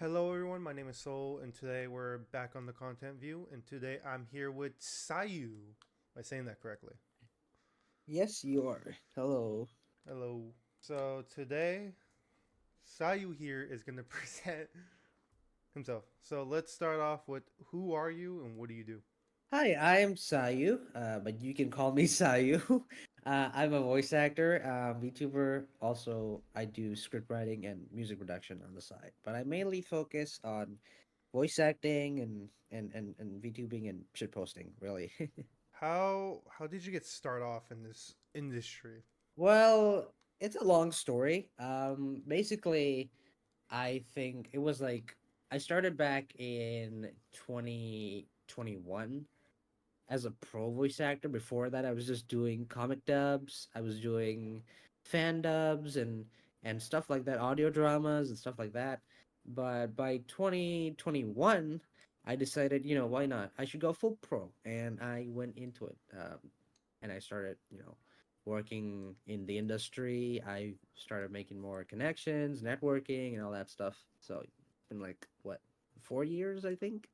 Hello, everyone. My name is Soul, and today we're back on the content view. And today I'm here with Sayu. Am I saying that correctly? Yes, you are. Hello. Hello. So today, Sayu here is going to present himself. So let's start off with who are you and what do you do? Hi, I'm Sayu, but you can call me Sayu. I'm a voice actor, VTuber. Also, I do script writing and music production on the side, but I mainly focus on voice acting and VTubing and shit posting, really. How did you get start off in this industry? Well, it's a long story. Basically, I think it was like I started back in 2021 as a pro voice actor. Before that, I was just doing comic dubs. I was doing fan dubs and stuff like that, audio dramas and stuff like that. But by 2021, I decided, why not? I should go full pro, and I went into it. And I started, working in the industry. I started making more connections, networking, and all that stuff. So it's been like what, 4 years, I think,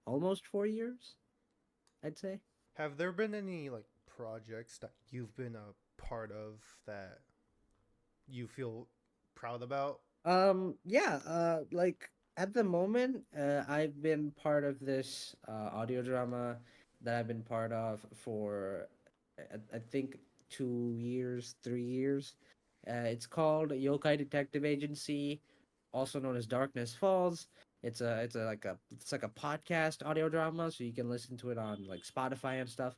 almost 4 years, I'd say. Have there been any like projects that you've been a part of that you feel proud about? Yeah, like at the moment, I've been part of this audio drama that I've been part of for I think 2 years, 3 years. It's called Yokai Detective Agency, also known as Darkness Falls. It's like a podcast audio drama, so you can listen to it on like Spotify and stuff.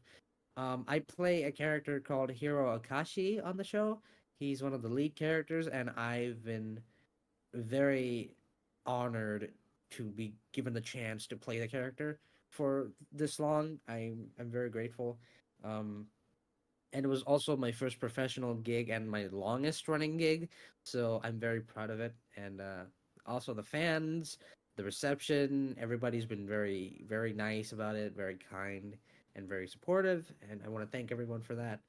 I play a character called Hiro Akashi on the show. He's one of the lead characters, and I've been very honored to be given the chance to play the character for this long. I'm very grateful. Um, and it was also my first professional gig and my longest running gig, so I'm very proud of it. And also the fans, the reception, everybody's been very nice about it, very kind and very supportive, and I want to thank everyone for that.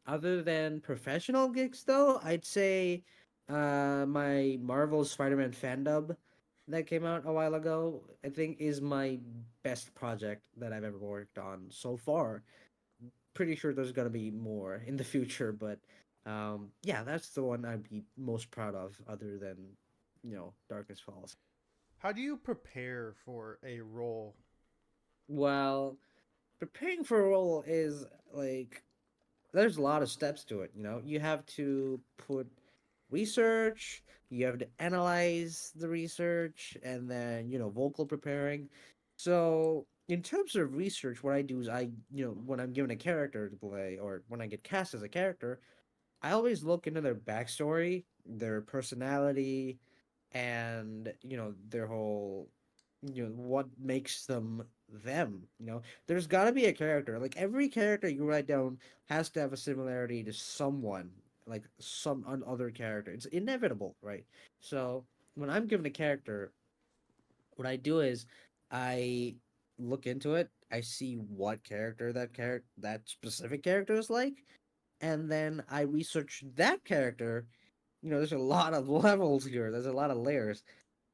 Other than professional gigs, though, I'd say my Marvel Spider-Man fan dub that came out a while ago, I think is my best project that I've ever worked on so far. Pretty sure there's gonna be more in the future, but yeah, that's the one I'd be most proud of, other than Darkness Falls. How do you prepare for a role? Well, preparing for a role is like there's a lot of steps to it. You have to put research, you have to analyze the research, and then vocal preparing. So in terms of research, what I do is when I'm given a character to play or when I get cast as a character, I always look into their backstory, their personality, and their whole what makes them them. There's got to be a character. Like every character you write down has to have a similarity to someone, like some other character. It's inevitable, right? So when I'm given a character, what I do is I look into it. I see what character that specific character is like, and then I research that character. There's a lot of levels here. There's a lot of layers,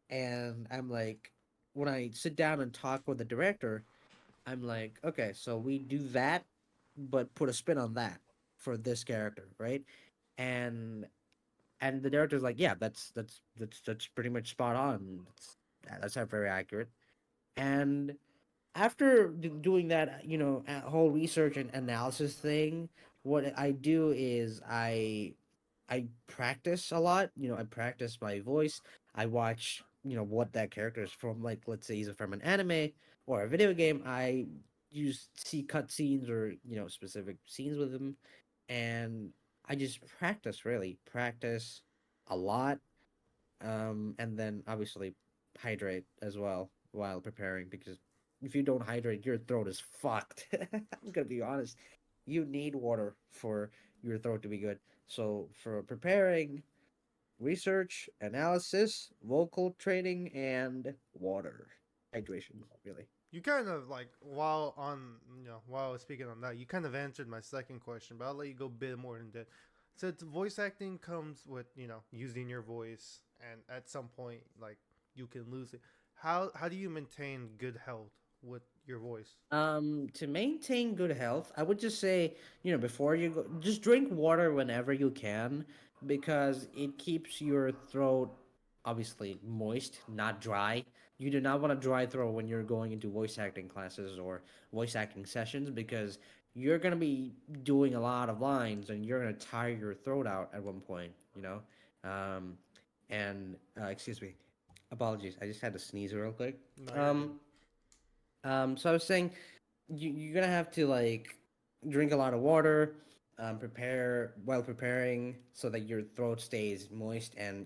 and I'm like, when I sit down and talk with the director, I'm like, okay, so we do that, but put a spin on that for this character, right? And and the director's like, yeah, that's pretty much spot on. That's not very accurate. And after doing that, a whole research and analysis thing, what I do is I practice a lot. I practice my voice. I watch, what that character is from. Like, let's say he's from an anime or a video game. I use see cutscenes or specific scenes with him, and I just practice, really practice a lot. And then obviously hydrate as well while preparing, because if you don't hydrate, your throat is fucked. I'm gonna be honest. You need water for your throat to be good. So for preparing, research, analysis, vocal training, and water hydration, really. You kind of like while I was speaking on that, you kind of answered my second question, but I'll let you go a bit more in depth. So voice acting comes with using your voice, and at some point, like you can lose it. How do you maintain good health with your voice? To maintain good health, I would just say, before you go, just drink water whenever you can because it keeps your throat obviously moist, not dry. You do not want a dry throat when you're going into voice acting classes or voice acting sessions because you're going to be doing a lot of lines and you're going to tire your throat out at one point. Um, and, excuse me, apologies. I just had to sneeze real quick. No, you're good. Um, so I was saying you're gonna have to like drink a lot of water, prepare while preparing so that your throat stays moist and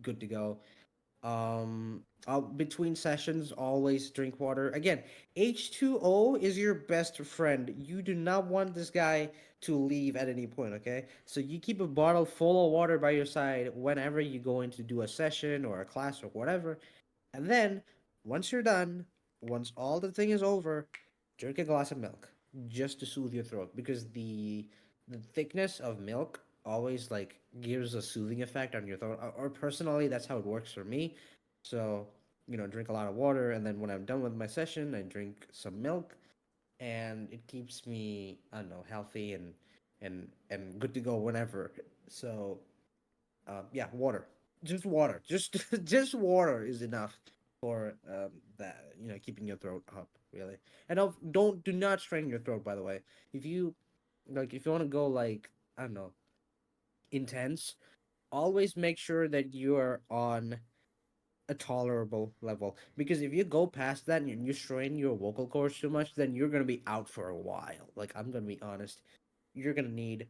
good to go. Between sessions, always drink water. Again, H2O is your best friend. You do not want this guy to leave at any point, okay? So you keep a bottle full of water by your side whenever you go in to do a session or a class or whatever. And then, once you're done, once all the thing is over, drink a glass of milk just to soothe your throat because the thickness of milk always like gives a soothing effect on your throat. Or personally, that's how it works for me. So, drink a lot of water, and then when I'm done with my session, I drink some milk, and it keeps me, I don't know, healthy and good to go whenever. So, yeah, water. Just water. Just just water is enough for that. Keeping your throat up really. And don't do not strain your throat. By the way, if you if you want to go like I don't know intense, always make sure that you are on a tolerable level. Because if you go past that and you strain your vocal cords too much, then you're gonna be out for a while. Like I'm gonna be honest, you're gonna need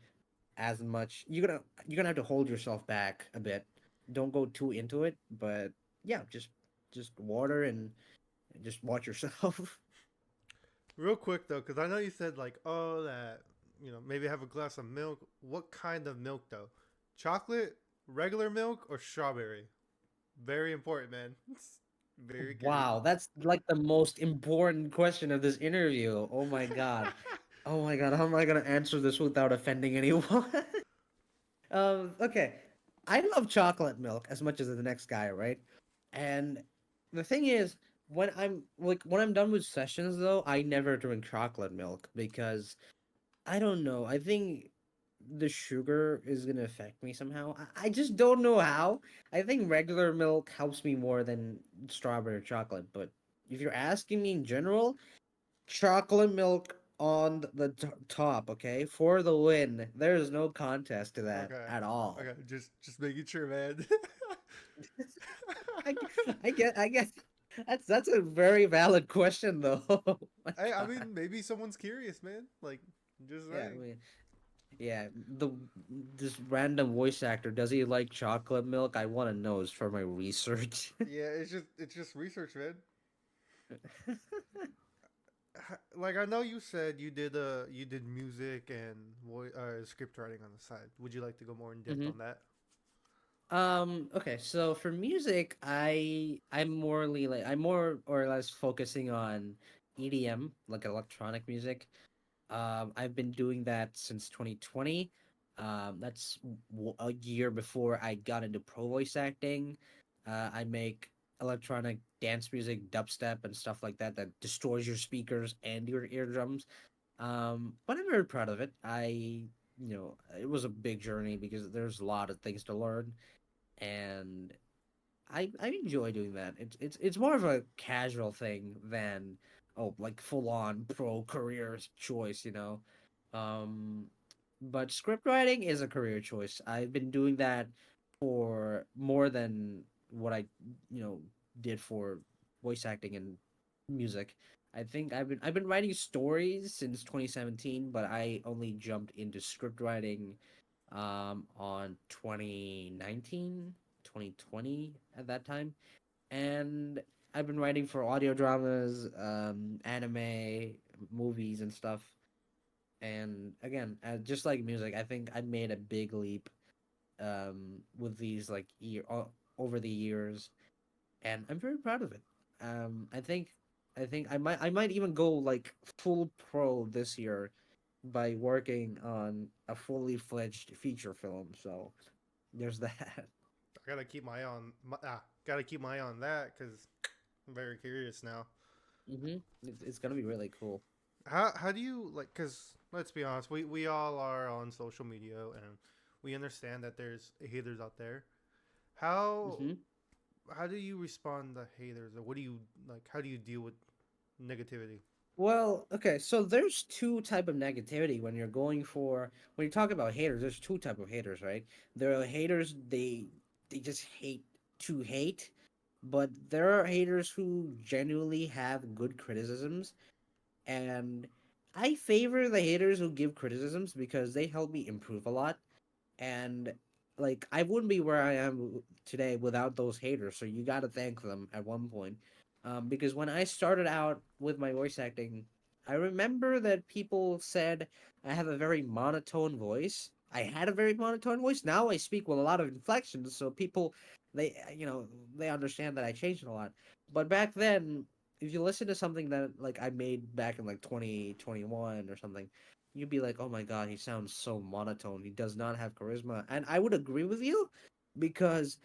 as much you're gonna have to hold yourself back a bit. Don't go too into it, but yeah, just water and just watch yourself. Real quick though, because I know you said like, oh, that maybe have a glass of milk. What kind of milk though? Chocolate, regular milk, or strawberry? Very important, man. Very curious. Wow, that's like the most important question of this interview. Oh my god. Oh my god, how am I gonna answer this without offending anyone? Okay. I love chocolate milk as much as the next guy, right? And the thing is, when I'm done with sessions though, I never drink chocolate milk because I don't know. I think the sugar is gonna affect me somehow. I just don't know how. I think regular milk helps me more than strawberry or chocolate, but if you're asking me in general, chocolate milk on the top, okay? For the win. There's no contest to that Okay. at all. Okay. Just making sure, man. I, I guess that's a very valid question though. Oh my I god. mean, maybe someone's curious, man. Like, just Yeah, I saying. mean, yeah, this random voice actor, does he like chocolate milk? I want to know is for my research. Yeah, it's just research, man. Like I know you said you did music and script writing on the side. Would you like to go more in depth hmm on that? Okay, so for music, I'm more or less focusing on EDM, like electronic music. I've been doing that since 2020. That's a year before I got into pro voice acting. I make electronic dance music, dubstep, and stuff like that that destroys your speakers and your eardrums. But I'm very proud of it. It was a big journey because there's a lot of things to learn, and I enjoy doing that. It's more of a casual thing than like full on pro career choice. Um, but script writing is a career choice. I've been doing that for more than what I you know did for voice acting and music. I think I've been writing stories since 2017, but I only jumped into script writing on 2019, 2020 at that time. And I've been writing for audio dramas, anime, movies, and stuff. And again, just like music, I think I made a big leap with these like over the years, and I'm very proud of it. I think I might even go like full pro this year by working on a fully fledged feature film. So there's that. I gotta keep my eye on gotta keep my eye on that because I'm very curious now. It's gonna be really cool. How do you like? Because let's be honest, we all are on social media and we understand that there's haters out there. How hmm how do you respond to haters, or what do you like? How do you deal with negativity? Well, okay, so there's two type of negativity when you're going for when you talk about haters. There's two type of haters, right? There are haters they just hate to hate, but there are haters who genuinely have good criticisms, and I favor the haters who give criticisms because they help me improve a lot. And like I wouldn't be where I am today without those haters. So you got to thank them at one point, because when I started out with my voice acting, I remember that people said I have a very monotone voice. I had a very monotone voice. Now I speak with a lot of inflections, so people they understand that I changed a lot. But back then, if you listen to something that like I made back in like 2021 or something, you'd be like, "Oh my god, he sounds so monotone. He does not have charisma." And I would agree with you because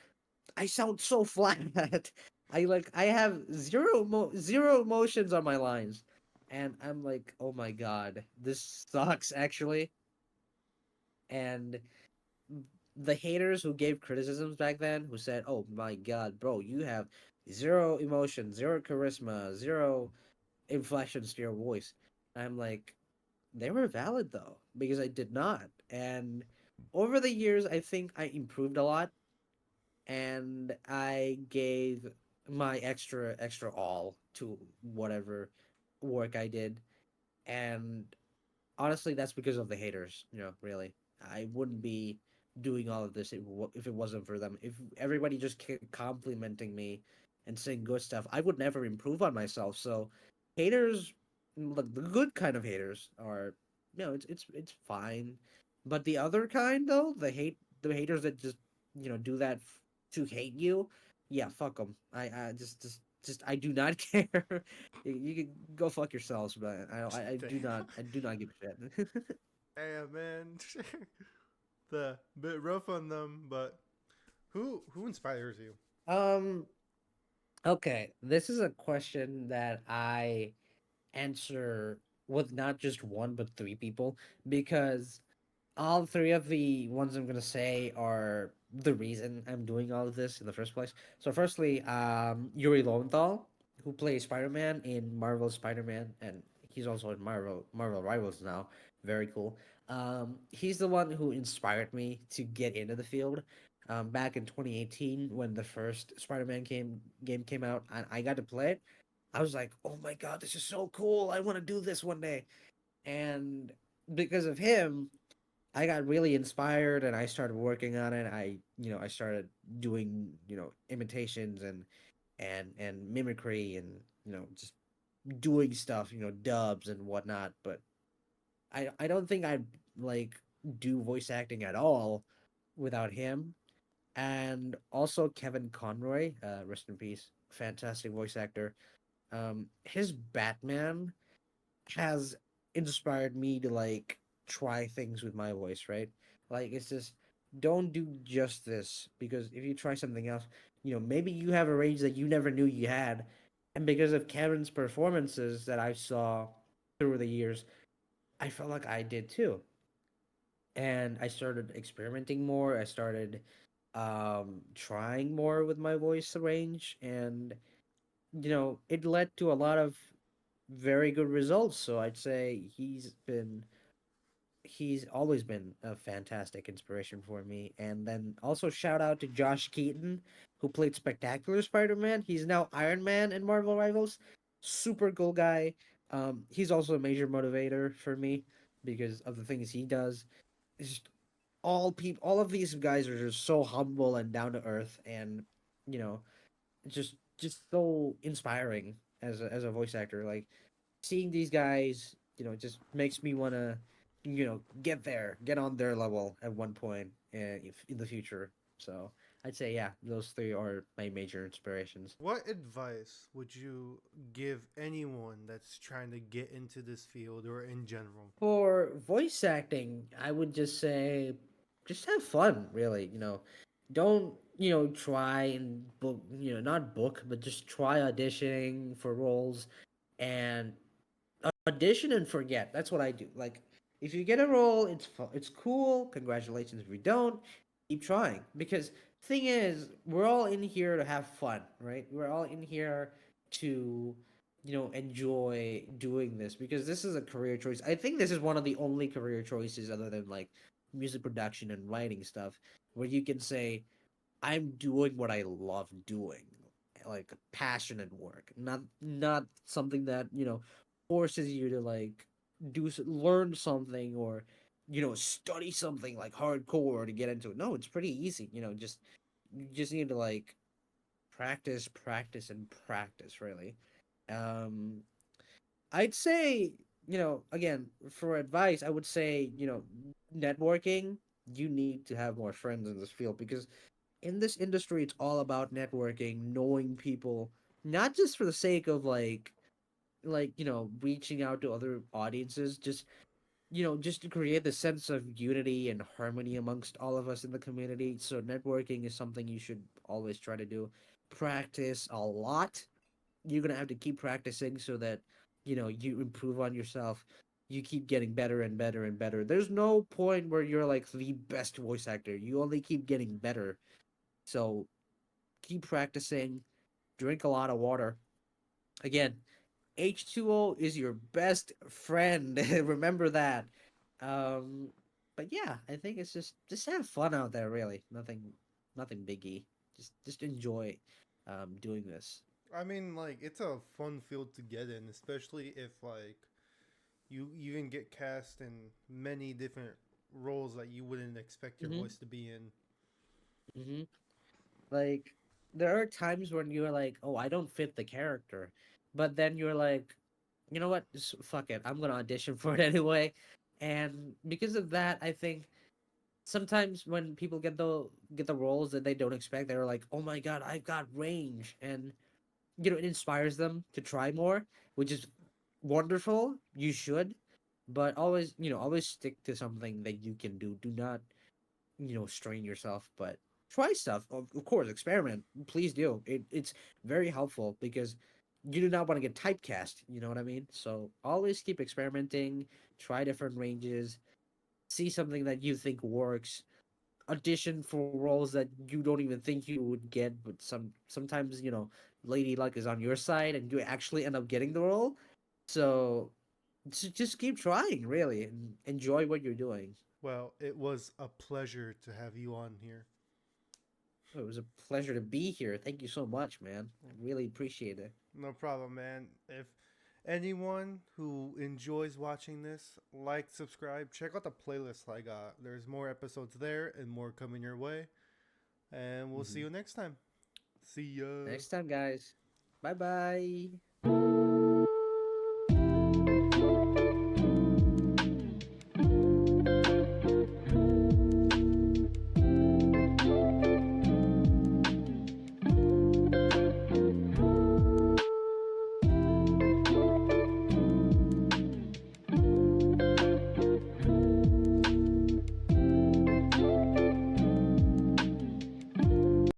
I sound so flat. I have zero emotions on my lines, and I'm like, "Oh my god, this sucks." Actually, and the haters who gave criticisms back then, who said, "Oh my god, bro, you have zero emotion, zero charisma, zero inflections to your voice." I'm like, they were valid though, because I did not. And over the years, I think I improved a lot, and I gave my extra all to whatever work I did. And honestly, that's because of the haters. Really, I wouldn't be doing all of this if it wasn't for them. If everybody just kept complimenting me and saying good stuff, I would never improve on myself. So, haters, look, the good kind of haters are, it's fine, but the other kind though, the haters that just do that to hate you, yeah, fuck them. I just I do not care. You can go fuck yourselves, but I do not give a shit. Damn, man, the bit rough on them, but who inspires you? um, okay, this is a question that I answer with not just one but three people because all three of the ones I'm gonna say are the reason I'm doing all of this in the first place. So, firstly, Yuri Lowenthal, who plays Spider-Man in Marvel Spider-Man, and he's also in Marvel Rivals now. Very cool. He's the one who inspired me to get into the field. Back in 2018, when the first Spider-Man game came out, and I got to play it, I was like, "Oh my god, this is so cool! I want to do this one day." And because of him, I got really inspired and I started working on it. I started doing, imitations and mimicry and, just doing stuff, dubs and whatnot. But I don't think I'd like do voice acting at all without him. And also Kevin Conroy, rest in peace, fantastic voice actor. His Batman has inspired me to like try things with my voice, right? Like it's just don't do just this because if you try something else, maybe you have a range that you never knew you had. And because of Kevin's performances that I saw through the years, I felt like I did too. And I started experimenting more. I started trying more with my voice range and it led to a lot of very good results. So I'd say he's always been a fantastic inspiration for me. And then also shout out to Josh Keaton, who played Spectacular Spider-Man. He's now Iron Man in Marvel Rivals. Super cool guy. He's also a major motivator for me because of the things he does. It's just all of these guys are just so humble and down to earth, and you know, just so inspiring as a voice actor. Like seeing these guys, just makes me want to, get on their level at one point if, in the future. So I'd say, yeah, those three are my major inspirations. What advice would you give anyone that's trying to get into this field or in general? For voice acting, I would just say, just have fun, really. don't try and book, not book, but just try auditioning for roles, and audition and forget. That's what I do. Like, if you get a role, it's cool. Congratulations. If you don't, keep trying. Because thing is, we're all in here to have fun, right? We're all in here to enjoy doing this, because this is a career choice. I think this is one of the only career choices other than like music production and writing stuff where you can say I'm doing what I love doing, like passionate work, not something that forces you to like learn something, or study something like hardcore to get into it. No, it's pretty easy. Just you just need to like practice, practice, and practice. Really, um, I'd say again, for advice, I would say networking. You need to have more friends in this field, because in this industry it's all about networking, knowing people, not just for the sake of like reaching out to other audiences, just just to create the sense of unity and harmony amongst all of us in the community. So networking is something you should always try to do. Practice a lot. You're gonna have to keep practicing so that you improve on yourself. You keep getting better and better and better. There's no point where you're like the best voice actor. You only keep getting better. So keep practicing, drink a lot of water. Again, H2O is your best friend. Remember that. Um, but yeah, I think it's just have fun out there. Really, nothing biggie. Just enjoy doing this. I mean, like, it's a fun field to get in, especially if like you even get cast in many different roles that you wouldn't expect your Mm-hmm. voice to be in. Mm-hmm. Like there are times when you're like, oh, I don't fit the character, but then you're like, you know what? Just fuck it. I'm gonna audition for it anyway. And because of that, I think sometimes when people get the roles that they don't expect, they're like, "Oh my god, I've got range," and it inspires them to try more, which is wonderful. You should, but always always stick to something that you can do. Do not strain yourself, but try stuff. Of course, experiment. Please do. It's very helpful because you do not want to get typecast. You know what I mean? So always keep experimenting. Try different ranges. See something that you think works, audition for roles that you don't even think you would get, but sometimes lady luck is on your side and you actually end up getting the role. So just keep trying, really, and enjoy what you're doing. Well, it was a pleasure to have you on here. It was a pleasure to be here. Thank you so much, man. I really appreciate it. No problem, man. If anyone who enjoys watching this, like, subscribe, check out the playlist I got. There's more episodes there and more coming your way. And we'll see Hmm. you next time. See ya. Next time, guys. Bye bye.